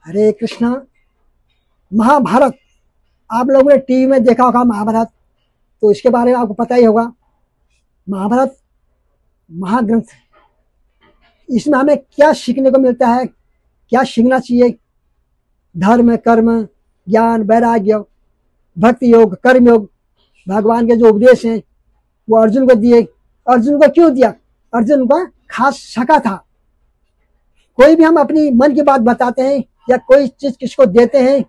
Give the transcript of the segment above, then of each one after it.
हरे कृष्णा। महाभारत, आप लोगों ने टीवी में देखा होगा महाभारत, तो इसके बारे में आपको पता ही होगा। महाभारत महाग्रंथ, इसमें हमें क्या सीखने को मिलता है, क्या सीखना चाहिए। धर्म, कर्म, ज्ञान, वैराग्य, भक्ति योग, कर्म योग, भगवान के जो उपदेश हैं वो अर्जुन को दिए। अर्जुन को क्यों दिया? अर्जुन का खास सखा था। कोई भी हम अपनी मन की बात बताते हैं या कोई चीज किसको देते हैं,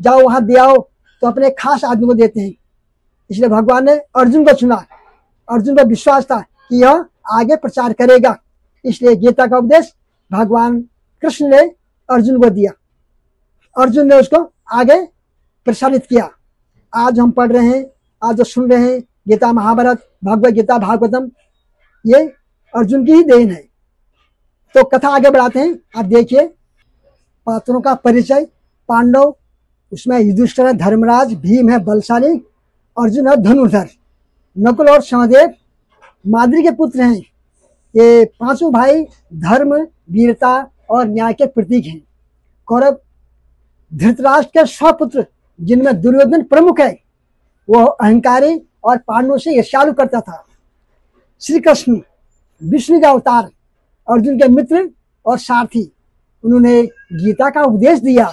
जाओ वहां दे आओ, तो अपने खास आदमी को देते हैं। इसलिए भगवान ने अर्जुन को चुना। अर्जुन को विश्वास था कि यह आगे प्रचार करेगा, इसलिए गीता का उपदेश भगवान कृष्ण ने अर्जुन को दिया। अर्जुन ने उसको आगे प्रसारित किया। आज हम पढ़ रहे हैं, आज जो सुन रहे हैं गीता, महाभारत, भगवत गीता, भागवतम, ये अर्जुन की ही देन है। तो कथा आगे बढ़ाते हैं। आप देखिए पात्रों का परिचय। पांडव, उसमें युधिष्ठिर है, धर्मराज, भीम है बलशाली, अर्जुन है धनुर्धर, नकुल और सहदेव माद्री के पुत्र हैं। ये पांचों भाई धर्म, वीरता और न्याय के प्रतीक हैं। कौरव धृतराष्ट्र के स्वपुत्र, जिनमें दुर्योधन प्रमुख है, वो अहंकारी और पांडवों से ईर्ष्यालु करता था। श्री कृष्ण विष्णु का अवतार, अर्जुन के मित्र और सारथी, उन्होंने गीता का उपदेश दिया।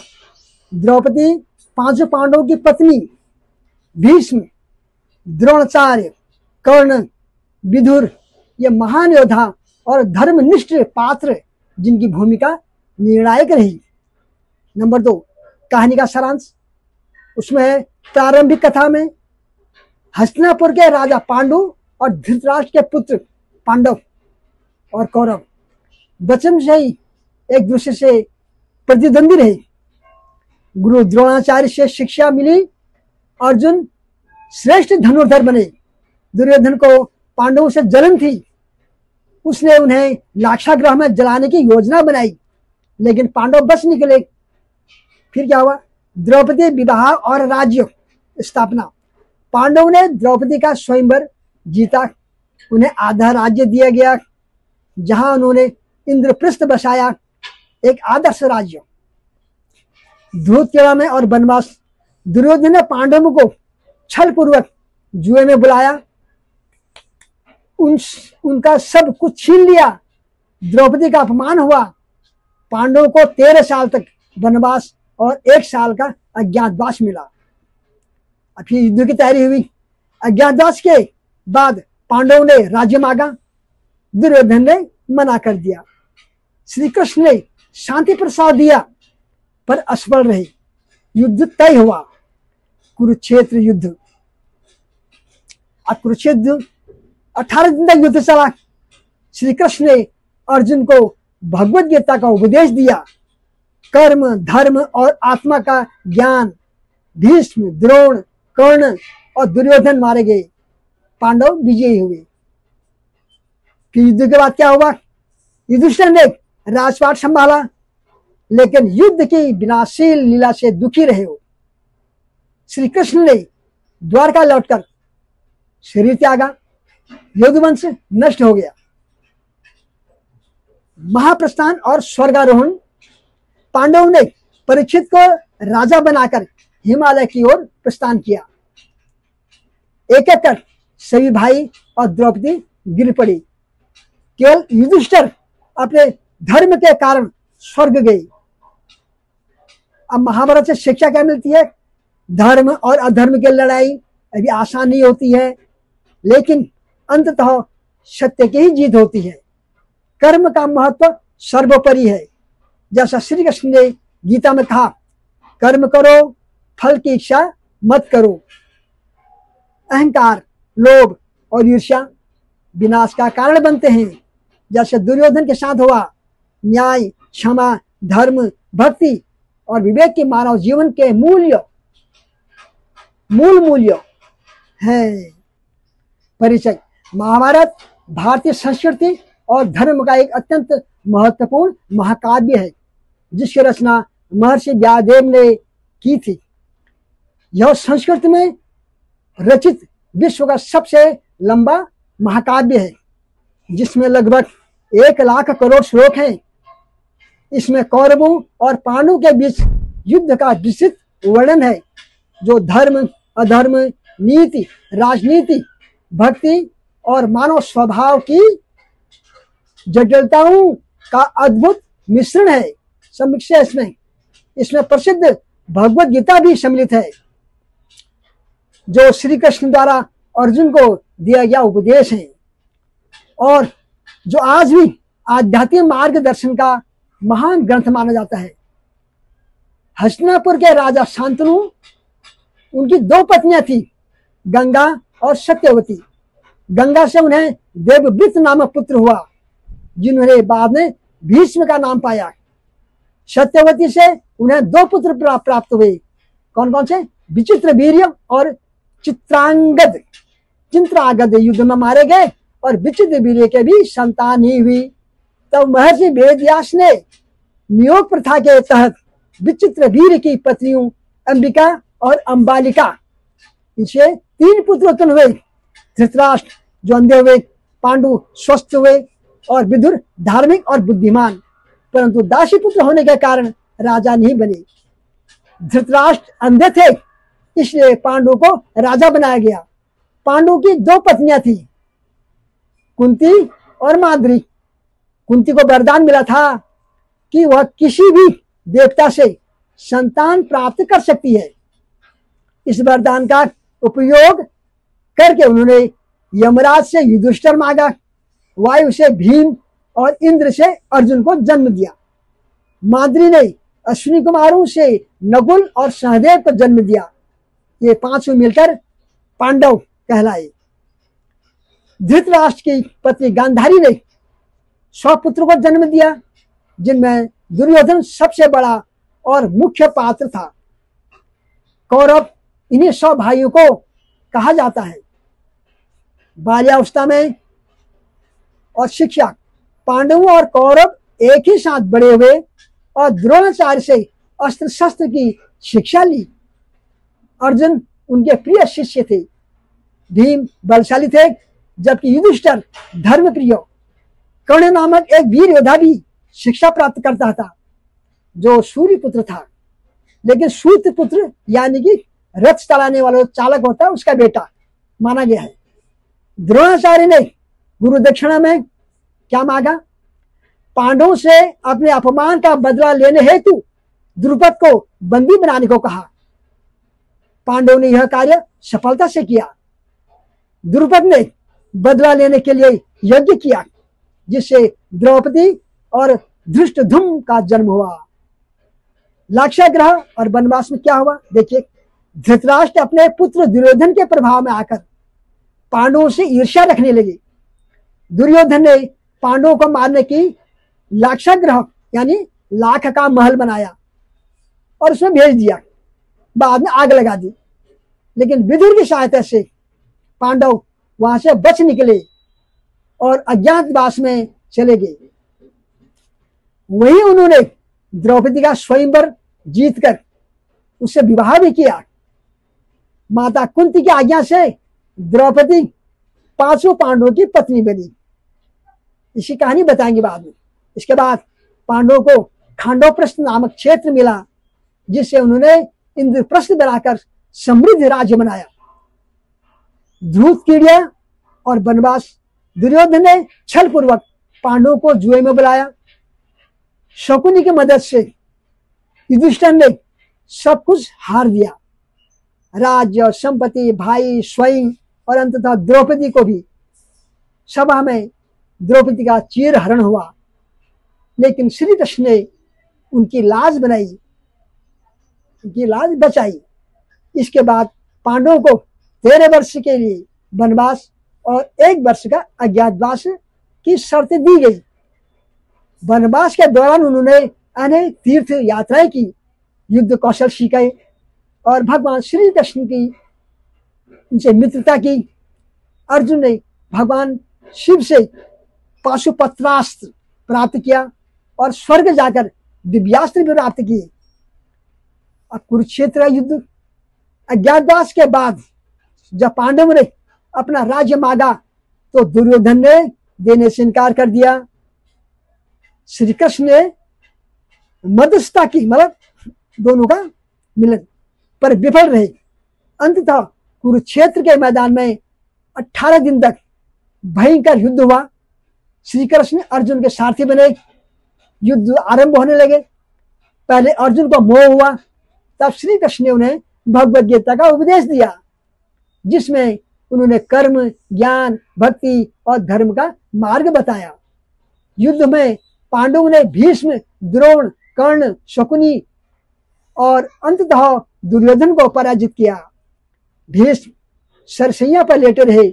द्रौपदी पांचों पांडवों की पत्नी, भीष्म, द्रोणाचार्य, कर्ण, विदुर, ये महान योद्धा और धर्मनिष्ठ पात्र, जिनकी भूमिका निर्णायक रही। नंबर 2, कहानी का सारांश। उसमें प्रारंभिक कथा में हस्तिनापुर के राजा पांडु और धृतराष्ट्र के पुत्र पांडव और कौरव बचपन से ही एक दूसरे से प्रतिद्वंदी रहे। गुरु द्रोणाचार्य से शिक्षा मिली, अर्जुन श्रेष्ठ धनुर्धर बने। दुर्योधन को पांडवों से जलन थी, उसने उन्हें लाक्षागृह में जलाने की योजना बनाई, लेकिन पांडव बच निकले। फिर क्या हुआ? द्रौपदी विवाह और राज्य स्थापना। पांडवों ने द्रौपदी का स्वयंवर जीता, उन्हें आधा राज्य दिया गया, जहां उन्होंने इंद्रप्रस्थ बसाया, एक आदर्श राज्य। धूतकेला में और वनवास, दुर्योधन ने पांडवों को छल पूर्वक जुए में बुलाया, उनका सब कुछ छीन लिया। द्रौपदी का अपमान हुआ। पांडवों को 13 साल तक वनवास और 1 साल का अज्ञातवास मिला। अब फिर युद्ध की तैयारी हुई। अज्ञातवास के बाद पांडवों ने राज्य मांगा, दुर्योधन ने मना कर दिया। श्री कृष्ण ने शांति प्रस्ताव दिया, पर असफल रहे। युद्ध तय हुआ, कुरुक्षेत्र युद्ध। अब कुरुक्षेत्र 18 दिन तक युद्ध चला। श्री कृष्ण ने अर्जुन को भगवत गीता का उपदेश दिया। कर्म, धर्म और आत्मा का ज्ञान। भीष्म, द्रोण, कर्ण और दुर्योधन मारे गए, पांडव विजयी हुए। फिर युद्ध के बाद क्या हुआ? युधिष्ठिर ने राजपाट संभाला, लेकिन युद्ध की विनाशील लीला से दुखी रहे हो। श्री कृष्ण ने द्वारका लौटकर शरीर त्यागा, यदुवंश नष्ट हो गया। महाप्रस्थान और स्वर्गारोहण। पांडवों ने परीक्षित को राजा बनाकर हिमालय की ओर प्रस्थान किया। एक एक कर सभी भाई और द्रौपदी गिर पड़ी। केवल युधिष्ठिर अपने धर्म के कारण स्वर्ग गए। अब महाभारत से शिक्षा क्या मिलती है? धर्म और अधर्म की लड़ाई अभी आसान नहीं होती है, लेकिन अंततः सत्य की ही जीत होती है। कर्म का महत्व सर्वोपरि है। जैसा श्री कृष्ण ने गीता में कहा, कर्म करो, फल की इच्छा मत करो। अहंकार, लोभ और ईर्ष्या विनाश का कारण बनते हैं, जैसे दुर्योधन के साथ हुआ। न्याय, क्षमा, धर्म, भक्ति और विवेक के मानव जीवन के मूल मूल्य है। परिचय। महाभारत भारतीय संस्कृति और धर्म का एक अत्यंत महत्वपूर्ण महाकाव्य है, जिसकी रचना महर्षि व्यासदेव ने की थी। यह संस्कृत में रचित विश्व का सबसे लंबा महाकाव्य है, जिसमें लगभग 1 लाख करोड़ श्लोक हैं। इसमें कौरवों और पांडवों के बीच युद्ध का विस्तृत वर्णन है, जो धर्म, अधर्म, नीति, राजनीति, भक्ति और मानव स्वभाव की जटिलताओं का अद्भुत मिश्रण है। समीक्षा इसमें प्रसिद्ध भगवत गीता भी सम्मिलित है, जो श्री कृष्ण द्वारा अर्जुन को दिया गया उपदेश है और जो आज भी आध्यात्मिक मार्गदर्शन का महान ग्रंथ माना जाता है। हस्तिनापुर के राजा शांतनु, उनकी 2 पत्नियां थी, गंगा और सत्यवती। गंगा से उन्हें देवव्रत नामक पुत्र हुआ, जिन्होंने बाद में भीष्म का नाम पाया। सत्यवती से उन्हें 2 पुत्र प्राप्त हुए। कौन कौन से? विचित्रवीर्य और चित्रांगद। चित्रांगद युद्ध में मारे गए और विचित्रवीर्य के भी संतान ही हुई। तब महर्षि वेदव्यास ने नियोग प्रथा के तहत विचित्रवीर्य की पत्नियों अंबिका और अंबालिका, इनसे 3 पुत्र उत्पन्न हुए। धृतराष्ट्र जो अंधे हुए, पांडु स्वस्थ हुए और विदुर धार्मिक और बुद्धिमान, परंतु दासी पुत्र होने के कारण राजा नहीं बने। धृतराष्ट्र अंधे थे, इसलिए पांडु को राजा बनाया गया। पांडु की 2 पत्नियां थी, कुंती और माद्री। कुंती को वरदान मिला था कि वह किसी भी देवता से संतान प्राप्त कर सकती है। इस वरदान का उपयोग करके उन्होंने यमराज से युधिष्ठिर मांगा, वायु से भीम और इंद्र से अर्जुन को जन्म दिया। माद्री ने अश्विनी कुमारों से नकुल और सहदेव को जन्म दिया। ये 5 मिलकर पांडव कहलाए। धृतराष्ट्र की पत्नी गांधारी ने 100 पुत्रों को जन्म दिया, जिनमें दुर्योधन सबसे बड़ा और मुख्य पात्र था। कौरव इन्हीं 100 भाइयों को कहा जाता है। बाल्यावस्था में और शिक्षा, पांडवों और कौरव एक ही साथ बड़े हुए और द्रोणाचार्य से अस्त्र शस्त्र की शिक्षा ली। अर्जुन उनके प्रिय शिष्य थे। भीम बलशाली थे, जबकि युधिष्ठिर धर्मप्रिय। कर्ण नामक एक वीर योद्धा भी शिक्षा प्राप्त करता था, जो सूर्य पुत्र था, लेकिन सूर्य पुत्र यानी कि रथ चलाने वाला चालक होता है, उसका बेटा माना गया है। द्रोणाचार्य ने गुरु दक्षिणा में क्या मांगा? पांडवों से अपने अपमान का बदला लेने हेतु द्रुपद को बंदी बनाने को कहा। पांडवों ने यह कार्य सफलता से किया। द्रुपद ने बदला लेने के लिए यज्ञ किया, जिससे द्रौपदी और धृष्टद्युम्न का जन्म हुआ। लाक्षागृह और वनवास में क्या हुआ देखिए। धृतराष्ट्र अपने पुत्र दुर्योधन के प्रभाव में आकर पांडवों से ईर्ष्या रखने लगे। दुर्योधन ने पांडवों को मारने की लाक्षागृह यानी लाख का महल बनाया और उसमें भेज दिया। बाद में आग लगा दी, लेकिन विदुर की सहायता से पांडव वहां से बच निकले और अज्ञातवास में चले गए। वहीं उन्होंने द्रौपदी का स्वयंवर जीतकर उससे विवाह भी किया। माता कुंती की आज्ञा से द्रौपदी 5 पांडवों की पत्नी बनी। इसी कहानी बताएंगे बाद में। इसके बाद पांडवों को खांडवप्रस्थ नामक क्षेत्र मिला, जिससे उन्होंने इंद्रप्रस्थ बनाकर समृद्ध राज्य बनाया। ध्रुव कीड़िया और वनवास, दुर्योधन ने छल पूर्वक पांडवों को जुए में बुलाया। शकुनी की मदद से युधिष्ठिर ने सब कुछ हार दिया, राज्य और संपत्ति, भाई, स्वयं और अंततः द्रौपदी को भी। सभा में द्रौपदी का चीरहरण हुआ, लेकिन श्री कृष्ण ने उनकी लाज बनाई, उनकी लाज बचाई। इसके बाद पांडवों को 13 वर्ष के लिए वनवास और 1 वर्ष का अज्ञातवास की शर्त दी गई। वनवास के दौरान उन्होंने अनेक तीर्थ यात्राएं की, युद्ध कौशल सीखे और भगवान श्री कृष्ण की उनसे मित्रता की। अर्जुन ने भगवान शिव से पाशुपत्रास्त्र प्राप्त किया और स्वर्ग जाकर दिव्यास्त्र भी प्राप्त किए। अब कुरुक्षेत्र युद्ध, अज्ञातवास के बाद जब पांडवों ने अपना राज्य मांगा तो दुर्योधन ने देने से इनकार कर दिया। श्री कृष्ण ने मध्यस्थता की, मतलब दोनों का मिलन, पर विफल रहे। अंततः कुरुक्षेत्र के मैदान में 18 दिन तक भयंकर युद्ध हुआ। श्री कृष्ण अर्जुन के सारथी बने, युद्ध आरंभ होने लगे। पहले अर्जुन को मोह हुआ, तब श्री कृष्ण ने उन्हें भगवद गीता का उपदेश दिया, जिसमें उन्होंने कर्म, ज्ञान, भक्ति और धर्म का मार्ग बताया। युद्ध में पांडवों ने भीष्म, द्रोण, कर्ण, शकुनी और अंततः दुर्योधन को पराजित किया। भीष्म सरसैया पर लेटे रहे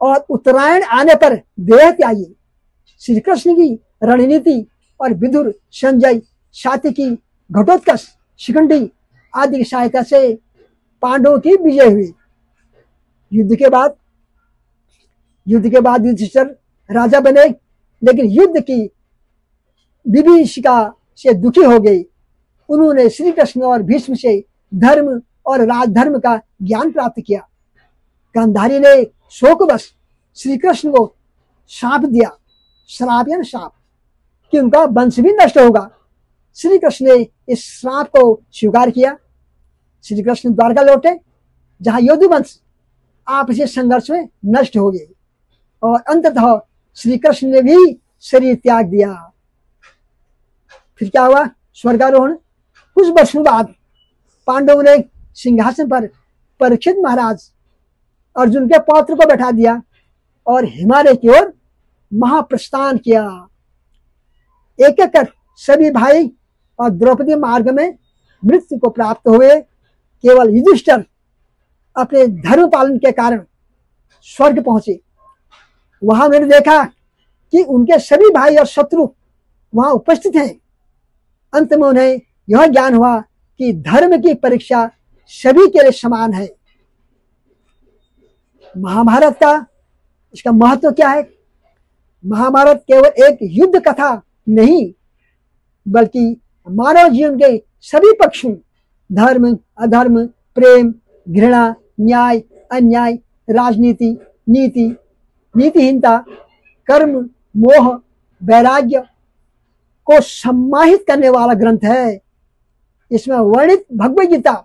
और उत्तरायण आने पर देह त्यागी। श्री कृष्ण की रणनीति और विदुर, संजय, सात्यकी, घटोत्कच, शिखंडी आदि की सहायता से पांडवों की विजय हुई। युद्ध के बाद युधिष्ठिर राजा बने, लेकिन युद्ध की विभीषिका से दुखी हो गई। उन्होंने श्री कृष्ण और भीष्म से धर्म और राजधर्म का ज्ञान प्राप्त किया। गांधारी ने शोकवश श्री कृष्ण को श्राप दिया, श्राप या श्राप, कि उनका वंश भी नष्ट होगा। श्री कृष्ण ने इस श्राप को स्वीकार किया। श्री कृष्ण द्वारका लौटे, जहां यदुवंश आपसी संघर्ष में नष्ट हो गए, और अंततः श्री कृष्ण ने भी शरीर त्याग दिया। फिर क्या हुआ? स्वर्गारोहण। कुछ वर्षों बाद पांडवों ने सिंहासन पर परीक्षित महाराज अर्जुन के पौत्र को बैठा दिया और हिमालय की ओर महाप्रस्थान किया। एक एक कर सभी भाई और द्रौपदी मार्ग में मृत्यु को प्राप्त हुए। केवल युधिष्ठिर अपने धर्म पालन के कारण स्वर्ग पहुंचे। वहां मैंने देखा कि उनके सभी भाई और शत्रु वहां उपस्थित हैं। अंत में उन्हें यह ज्ञान हुआ कि धर्म की परीक्षा सभी के लिए समान है। महाभारत का इसका महत्व क्या है? महाभारत केवल एक युद्ध कथा नहीं, बल्कि मानव जीवन के सभी पक्षों, धर्म, अधर्म, प्रेम, घृणा, न्याय, अन्याय, राजनीति, नीति, नीतिहीनता, कर्म, मोह, वैराग्य को सम्माहित करने वाला ग्रंथ है। इसमें वर्णित भगवद गीता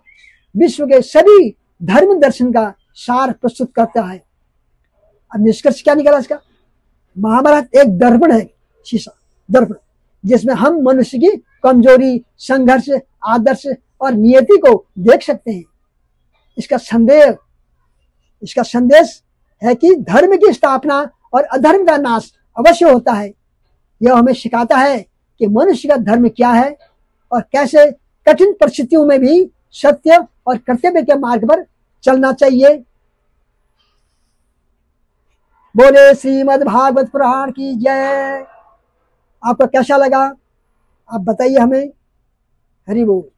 विश्व के सभी धर्म दर्शन का सार प्रस्तुत करता है। अब निष्कर्ष क्या निकला इसका? महाभारत एक दर्पण है, शीशा, दर्पण, जिसमें हम मनुष्य की कमजोरी, संघर्ष, आदर्श और नियति को देख सकते हैं। इसका संदेश है कि धर्म की स्थापना और अधर्म का नाश अवश्य होता है। यह हमें सिखाता है कि मनुष्य का धर्म क्या है और कैसे कठिन परिस्थितियों में भी सत्य और कर्तव्य के मार्ग पर चलना चाहिए। बोले श्रीमद् भागवत पुराण की जय। आपको कैसा लगा आप बताइए हमें। हरि बोल।